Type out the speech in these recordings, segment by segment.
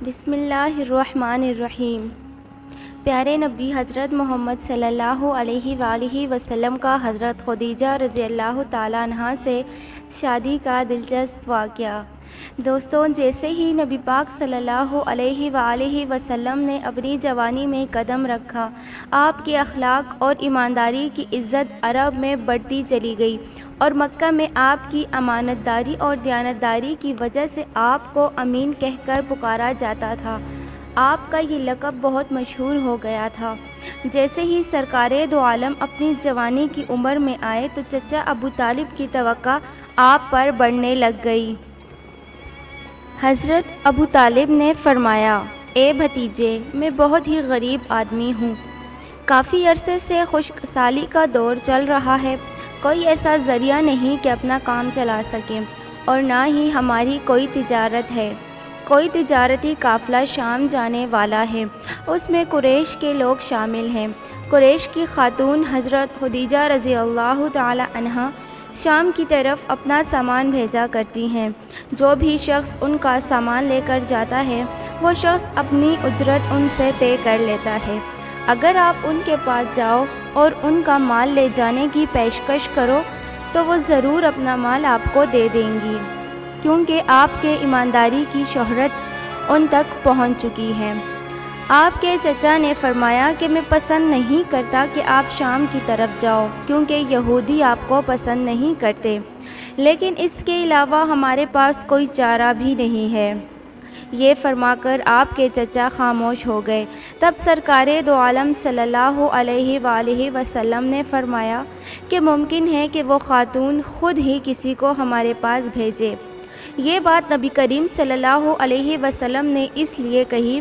بسم اللہ الرحمن الرحیم۔ پیارے نبی حضرت محمد صلی اللہ علیہ وآلہ وسلم کا حضرت خدیجہ رضی اللہ تعالیٰ عنہا سے شادی کا دلچسپ واقعہ۔ دوستوں، جیسے ہی نبی پاک صلی اللہ علیہ وآلہ وسلم نے اپنی جوانی میں قدم رکھا، آپ کے اخلاق اور ایمانداری کی عزت عرب میں بڑھتی چلی گئی اور مکہ میں آپ کی امانت داری اور دیانتداری کی وجہ سے آپ کو امین کہہ کر پکارا جاتا تھا۔ آپ کا یہ لقب بہت مشہور ہو گیا تھا۔ جیسے ہی سرکار دو عالم اپنی جوانی کی عمر میں آئے تو چچا ابو طالب کی توقع آپ پر بڑھنے لگ گئی۔ حضرت ابو طالب نے فرمایا، اے بھتیجے، میں بہت ہی غریب آدمی ہوں۔ کافی عرصے سے خشک سالی کا دور چل رہا ہے، کوئی ایسا ذریعہ نہیں کہ اپنا کام چلا سکیں، اور نہ ہی ہماری کوئی تجارت ہے۔ کوئی تجارتی قافلہ شام جانے والا ہے، اس میں قریش کے لوگ شامل ہیں۔ قریش کی خاتون حضرت خدیجہ رضی اللہ تعالی عنہا شام کی طرف اپنا سامان بھیجا کرتی ہیں۔ جو بھی شخص ان کا سامان لے کر جاتا ہے، وہ شخص اپنی اجرت ان سے طے کر لیتا ہے۔ اگر آپ ان کے پاس جاؤ اور ان کا مال لے جانے کی پیشکش کرو تو وہ ضرور اپنا مال آپ کو دے دیں گی، کیونکہ آپ کے ایمانداری کی شہرت ان تک پہنچ چکی ہے۔ آپ کے چچا نے فرمایا کہ میں پسند نہیں کرتا کہ آپ شام کی طرف جاؤ، کیونکہ یہودی آپ کو پسند نہیں کرتے، لیکن اس کے علاوہ ہمارے پاس کوئی چارہ بھی نہیں ہے۔ یہ فرما کر آپ کے چچا خاموش ہو گئے۔ تب سرکار دو عالم صلی اللہ علیہ وآلہ وسلم نے فرمایا کہ ممکن ہے کہ وہ خاتون خود ہی کسی کو ہمارے پاس بھیجے۔ یہ بات نبی کریم صلی اللہ علیہ وسلم نے اس لیے کہی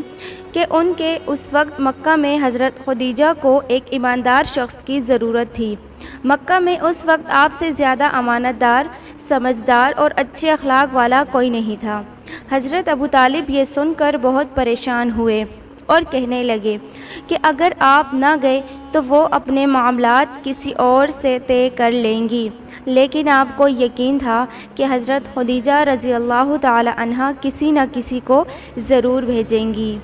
کہ ان کے اس وقت مکہ میں حضرت خدیجہ کو ایک ایماندار شخص کی ضرورت تھی۔ مکہ میں اس وقت آپ سے زیادہ امانت دار، سمجھدار اور اچھے اخلاق والا کوئی نہیں تھا۔ حضرت ابو طالب یہ سن کر بہت پریشان ہوئے اور کہنے لگے کہ اگر آپ نہ گئے تو وہ اپنے معاملات کسی اور سے طے کر لیں گی، لیکن آپ کو یقین تھا کہ حضرت خدیجہ رضی اللہ تعالی عنہا کسی نہ کسی کو ضرور بھیجیں گی۔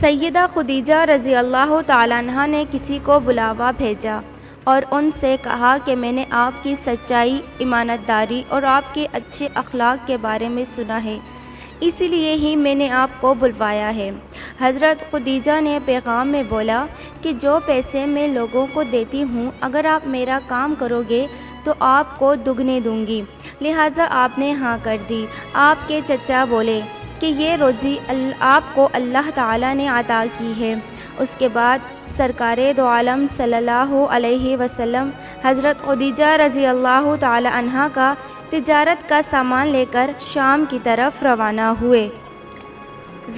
سیدہ خدیجہ رضی اللہ تعالی عنہا نے کسی کو بلاوا بھیجا اور ان سے کہا کہ میں نے آپ کی سچائی، ایمانت داری اور آپ کے اچھے اخلاق کے بارے میں سنا ہے، اس لیے ہی میں نے آپ کو بلوایا ہے۔ حضرت خدیجہ نے پیغام میں بولا کہ جو پیسے میں لوگوں کو دیتی ہوں، اگر آپ میرا کام کرو گے تو آپ کو دگنے دوں گی، لہٰذا آپ نے ہاں کر دی۔ آپ کے چچا بولے کہ یہ روزی آپ کو اللہ تعالیٰ نے عطا کی ہے۔ اس کے بعد سرکار دو عالم صلی اللہ علیہ وسلم حضرت خدیجہ رضی اللہ تعالی عنہا کا تجارت کا سامان لے کر شام کی طرف روانہ ہوئے۔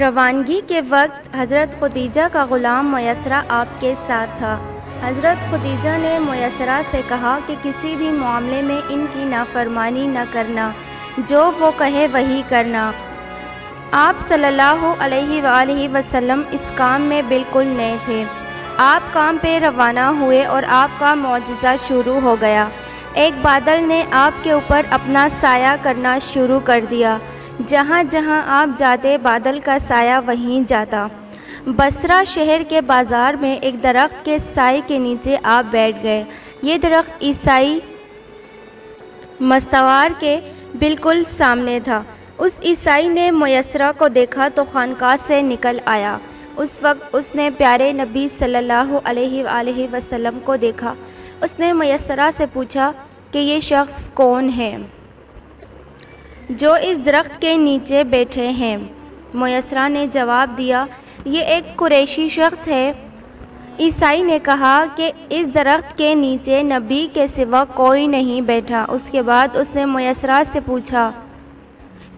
روانگی کے وقت حضرت خدیجہ کا غلام میسرہ آپ کے ساتھ تھا۔ حضرت خدیجہ نے میسرہ سے کہا کہ کسی بھی معاملے میں ان کی نافرمانی نہ کرنا، جو وہ کہے وہی کرنا۔ آپ صلی اللہ علیہ وآلہ وسلم اس کام میں بالکل نئے تھے۔ آپ کام پہ روانہ ہوئے اور آپ کا معجزہ شروع ہو گیا۔ ایک بادل نے آپ کے اوپر اپنا سایہ کرنا شروع کر دیا۔ جہاں جہاں آپ جاتے بادل کا سایہ وہیں جاتا۔ بصرہ شہر کے بازار میں ایک درخت کے سائے کے نیچے آپ بیٹھ گئے۔ یہ درخت عیسائی مستوار کے بالکل سامنے تھا۔ اس عیسائی نے میسرہ کو دیکھا تو خانقاہ سے نکل آیا۔ اس وقت اس نے پیارے نبی صلی اللہ علیہ وآلہ وسلم کو دیکھا۔ اس نے میسرہ سے پوچھا کہ یہ شخص کون ہے جو اس درخت کے نیچے بیٹھے ہیں؟ میسرہ نے جواب دیا، یہ ایک قریشی شخص ہے۔ عیسائی نے کہا کہ اس درخت کے نیچے نبی کے سوا کوئی نہیں بیٹھا۔ اس کے بعد اس نے میسرہ سے پوچھا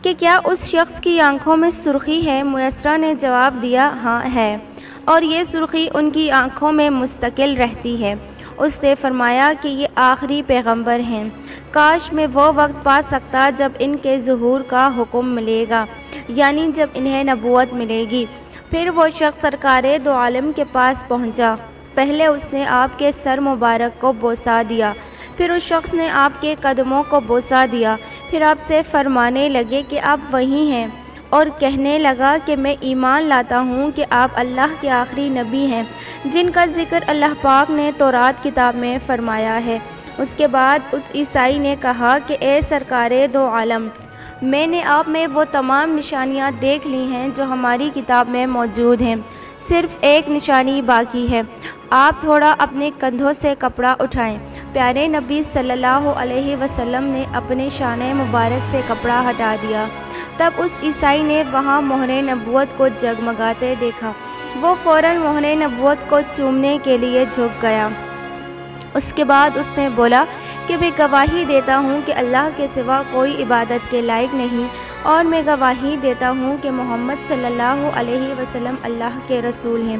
کہ کیا اس شخص کی آنکھوں میں سرخی ہے؟ میسرہ نے جواب دیا، ہاں ہے، اور یہ سرخی ان کی آنکھوں میں مستقل رہتی ہے۔ اس نے فرمایا کہ یہ آخری پیغمبر ہیں، کاش میں وہ وقت پا سکتا جب ان کے ظہور کا حکم ملے گا، یعنی جب انہیں نبوت ملے گی۔ پھر وہ شخص سرکار دو عالم کے پاس پہنچا۔ پہلے اس نے آپ کے سر مبارک کو بوسہ دیا، پھر اس شخص نے آپ کے قدموں کو بوسہ دیا، پھر آپ سے فرمانے لگے کہ آپ وہی ہیں۔ اور کہنے لگا کہ میں ایمان لاتا ہوں کہ آپ اللہ کے آخری نبی ہیں جن کا ذکر اللہ پاک نے تورات کتاب میں فرمایا ہے۔ اس کے بعد اس عیسائی نے کہا کہ اے سرکار دو عالم، میں نے آپ میں وہ تمام نشانیاں دیکھ لی ہیں جو ہماری کتاب میں موجود ہیں، صرف ایک نشانی باقی ہے، آپ تھوڑا اپنے کندھوں سے کپڑا اٹھائیں۔ پیارے نبی صلی اللہ علیہ وسلم نے اپنے شان مبارک سے کپڑا ہٹا دیا۔ تب اس عیسائی نے وہاں مہر نبوت کو جگمگاتے دیکھا، وہ فوراً مہر نبوت کو چومنے کے لیے جھک گیا۔ اس کے بعد اس نے بولا کہ میں گواہی دیتا ہوں کہ اللہ کے سوا کوئی عبادت کے لائق نہیں، اور میں گواہی دیتا ہوں کہ محمد صلی اللہ علیہ وسلم اللہ کے رسول ہیں۔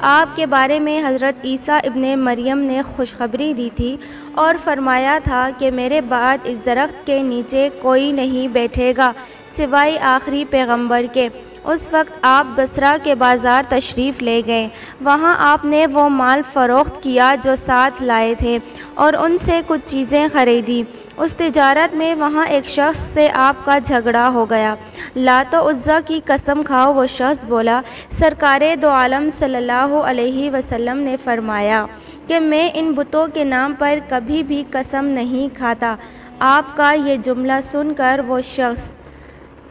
آپ کے بارے میں حضرت عیسیٰ ابن مریم نے خوشخبری دی تھی اور فرمایا تھا کہ میرے بعد اس درخت کے نیچے کوئی نہیں بیٹھے گا سوائے آخری پیغمبر کے۔ اس وقت آپ بصرہ کے بازار تشریف لے گئے، وہاں آپ نے وہ مال فروخت کیا جو ساتھ لائے تھے اور ان سے کچھ چیزیں خریدی۔ اس تجارت میں وہاں ایک شخص سے آپ کا جھگڑا ہو گیا۔ لات و عزیٰ کی قسم کھاؤ، وہ شخص بولا، سرکار دو عالم صلی اللہ علیہ وسلم نے فرمایا کہ میں ان بتوں کے نام پر کبھی بھی قسم نہیں کھاتا۔ آپ کا یہ جملہ سن کر وہ شخص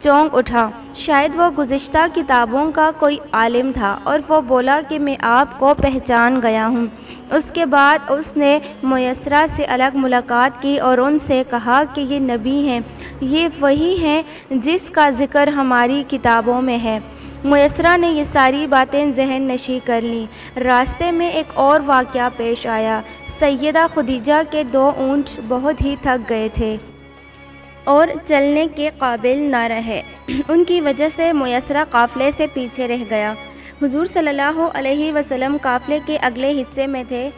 چونک اٹھا، شاید وہ گزشتہ کتابوں کا کوئی عالم تھا، اور وہ بولا کہ میں آپ کو پہچان گیا ہوں۔ اس کے بعد اس نے میسرہ سے الگ ملاقات کی اور ان سے کہا کہ یہ نبی ہیں، یہ وہی ہیں جس کا ذکر ہماری کتابوں میں ہے۔ میسرہ نے یہ ساری باتیں ذہن نشیں کر لیں۔ راستے میں ایک اور واقعہ پیش آیا۔ سیدہ خدیجہ کے 2 اونٹ بہت ہی تھک گئے تھے اور چلنے کے قابل نہ رہے، ان کی وجہ سے میسرہ قافلے سے پیچھے رہ گیا۔ حضور صلی اللہ علیہ وسلم قافلے کے اگلے حصے میں تھے۔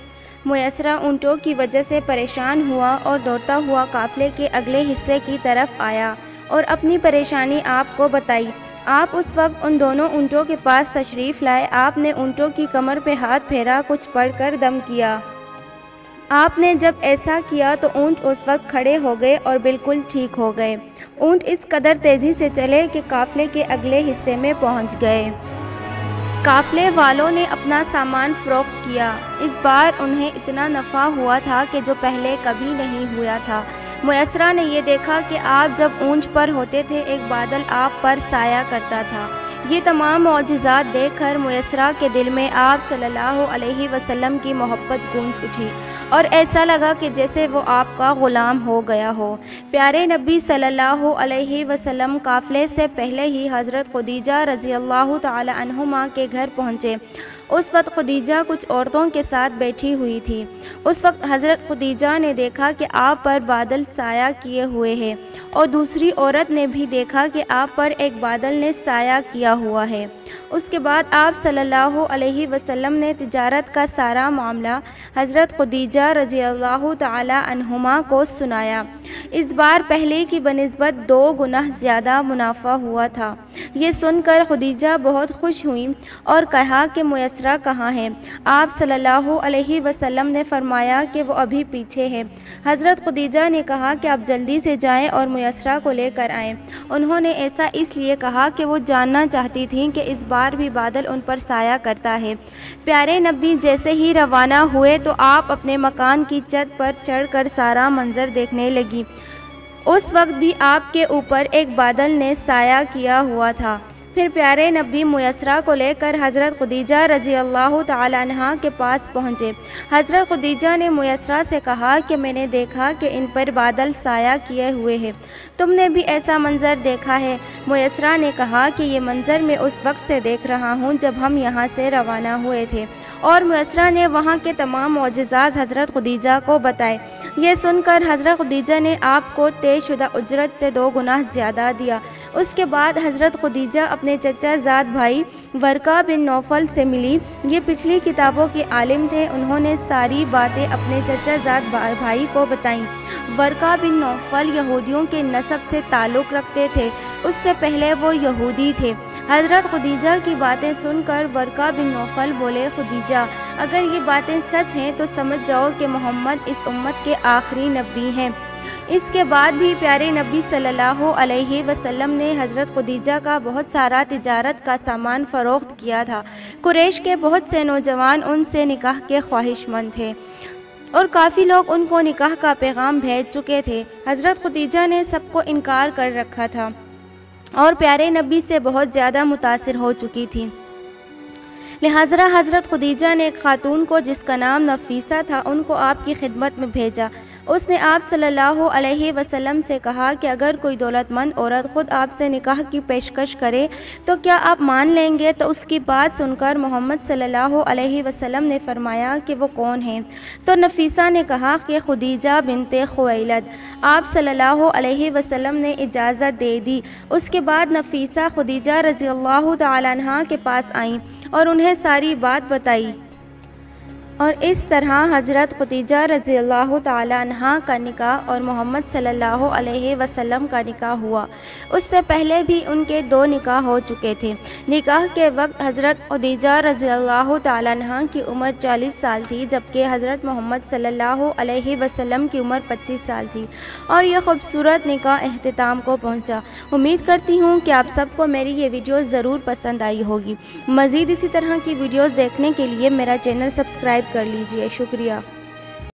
میسرہ اونٹوں کی وجہ سے پریشان ہوا اور دوڑتا ہوا قافلے کے اگلے حصے کی طرف آیا اور اپنی پریشانی آپ کو بتائی۔ آپ اس وقت ان دونوں اونٹوں کے پاس تشریف لائے۔ آپ نے اونٹوں کی کمر پہ ہاتھ پھیرا، کچھ پڑھ کر دم کیا۔ آپ نے جب ایسا کیا تو اونٹ اس وقت کھڑے ہو گئے اور بالکل ٹھیک ہو گئے۔ اونٹ اس قدر تیزی سے چلے کہ قافلے کے اگلے حصے میں پہنچ گئے۔ قافلے والوں نے اپنا سامان فروخت کیا۔ اس بار انہیں اتنا نفع ہوا تھا کہ جو پہلے کبھی نہیں ہوا تھا۔ میسرہ نے یہ دیکھا کہ آپ جب اونٹ پر ہوتے تھے ایک بادل آپ پر سایہ کرتا تھا۔ یہ تمام معجزات دیکھ کر میسرہ کے دل میں آپ صلی اللہ علیہ وسلم کی محبت گونج اٹھی اور ایسا لگا کہ جیسے وہ آپ کا غلام ہو گیا ہو۔ پیارے نبی صلی اللہ علیہ وسلم قافلے سے پہلے ہی حضرت خدیجہ رضی اللہ تعالی عنہما کے گھر پہنچے۔ اس وقت خدیجہ کچھ عورتوں کے ساتھ بیٹھی ہوئی تھی۔ اس وقت حضرت خدیجہ نے دیکھا کہ آپ پر بادل سایہ کیے ہوئے ہے، اور دوسری عورت نے بھی دیکھا کہ آپ پر ایک بادل نے سایہ کیا ہوا ہے۔ اس کے بعد آپ صلی اللہ علیہ وسلم نے تجارت کا سارا معاملہ حضرت خدیجہ رضی اللہ تعالی عنہما کو سنایا۔ اس بار پہلے کی بنسبت 2 گنا زیادہ منافع ہوا تھا۔ یہ سن کر خدیجہ بہت خوش ہوئیں اور کہا کہ میسرہ کہاں ہے؟ آپ صلی اللہ علیہ وسلم نے فرمایا کہ وہ ابھی پیچھے ہے۔ حضرت خدیجہ نے کہا کہ آپ جلدی سے جائیں اور میسرہ کو لے کر آئیں۔ انہوں نے ایسا اس لیے کہا کہ وہ جاننا چاہتی تھیں کہ اس بار بھی بادل ان پر سایہ کرتا ہے۔ پیارے نبی جیسے ہی روانہ ہوئے تو آپ اپنے مکان کی چھت پر چڑھ کر سارا منظر دیکھنے لگی۔ اس وقت بھی آپ کے اوپر ایک بادل نے سایہ کیا ہوا تھا۔ پھر پیارے نبی میسرہ کو لے کر حضرت خدیجہ رضی اللہ تعالی عنہا کے پاس پہنچے۔ حضرت خدیجہ نے میسرہ سے کہا کہ میں نے دیکھا کہ ان پر بادل سایہ کیے ہوئے ہیں، تم نے بھی ایسا منظر دیکھا ہے؟ میسرہ نے کہا کہ یہ منظر میں اس وقت سے دیکھ رہا ہوں جب ہم یہاں سے روانہ ہوئے تھے، اور میسرہ نے وہاں کے تمام معجزات حضرت خدیجہ کو بتائے۔ یہ سن کر حضرت خدیجہ نے آپ کو طے شدہ اجرت سے 2 گنا زیادہ دیا۔ اس کے بعد حضرت خدیجہ اپنے چچا زاد بھائی ورقہ بن نوفل سے ملی۔ یہ پچھلی کتابوں کے عالم تھے، انہوں نے ساری باتیں اپنے چچا زاد بھائی کو بتائیں۔ ورقہ بن نوفل یہودیوں کے نسب سے تعلق رکھتے تھے، اس سے پہلے وہ یہودی تھے۔ حضرت خدیجہ کی باتیں سن کر ورقہ بن نوفل بولے، خدیجہ اگر یہ باتیں سچ ہیں تو سمجھ جاؤ کہ محمد اس امت کے آخری نبی ہیں۔ اس کے بعد بھی پیارے نبی صلی اللہ علیہ وسلم نے حضرت خدیجہ کا بہت سارا تجارت کا سامان فروخت کیا تھا۔ قریش کے بہت سے نوجوان ان سے نکاح کے خواہش مند تھے اور کافی لوگ ان کو نکاح کا پیغام بھیج چکے تھے۔ حضرت خدیجہ نے سب کو انکار کر رکھا تھا اور پیارے نبی سے بہت زیادہ متاثر ہو چکی تھی، لہذا حضرت خدیجہ نے ایک خاتون کو جس کا نام نفیسہ تھا ان کو آپ کی خدمت میں بھیجا۔ اس نے آپ صلی اللہ علیہ وسلم سے کہا کہ اگر کوئی دولت مند عورت خود آپ سے نکاح کی پیشکش کرے تو کیا آپ مان لیں گے؟ تو اس کی بات سن کر محمد صلی اللہ علیہ وسلم نے فرمایا کہ وہ کون ہیں؟ تو نفیسہ نے کہا کہ خدیجہ بنت خویلد۔ آپ صلی اللہ علیہ وسلم نے اجازت دے دی۔ اس کے بعد نفیسہ خدیجہ رضی اللہ تعالیٰ عنہا کے پاس آئیں اور انہیں ساری بات بتائی، اور اس طرح حضرت خدیجہ رضی اللہ تعالیٰ عنہا کا نکاح اور محمد صلی اللہ علیہ وسلم کا نکاح ہوا۔ اس سے پہلے بھی ان کے 2 نکاح ہو چکے تھے۔ نکاح کے وقت حضرت خدیجہ رضی اللہ تعالیٰ عنہا کی عمر 40 سال تھی، جبکہ حضرت محمد صلی اللہ علیہ وسلم کی عمر 25 سال تھی، اور یہ خوبصورت نکاح اختتام کو پہنچا۔ امید کرتی ہوں کہ آپ سب کو میری یہ ویڈیوز ضرور پسند آئی ہوگی۔ مزید اسی طرح کی ویڈیوز دیکھنے کے لیے میرا چینل سبسکرائب کر لیجئے۔ شکریہ۔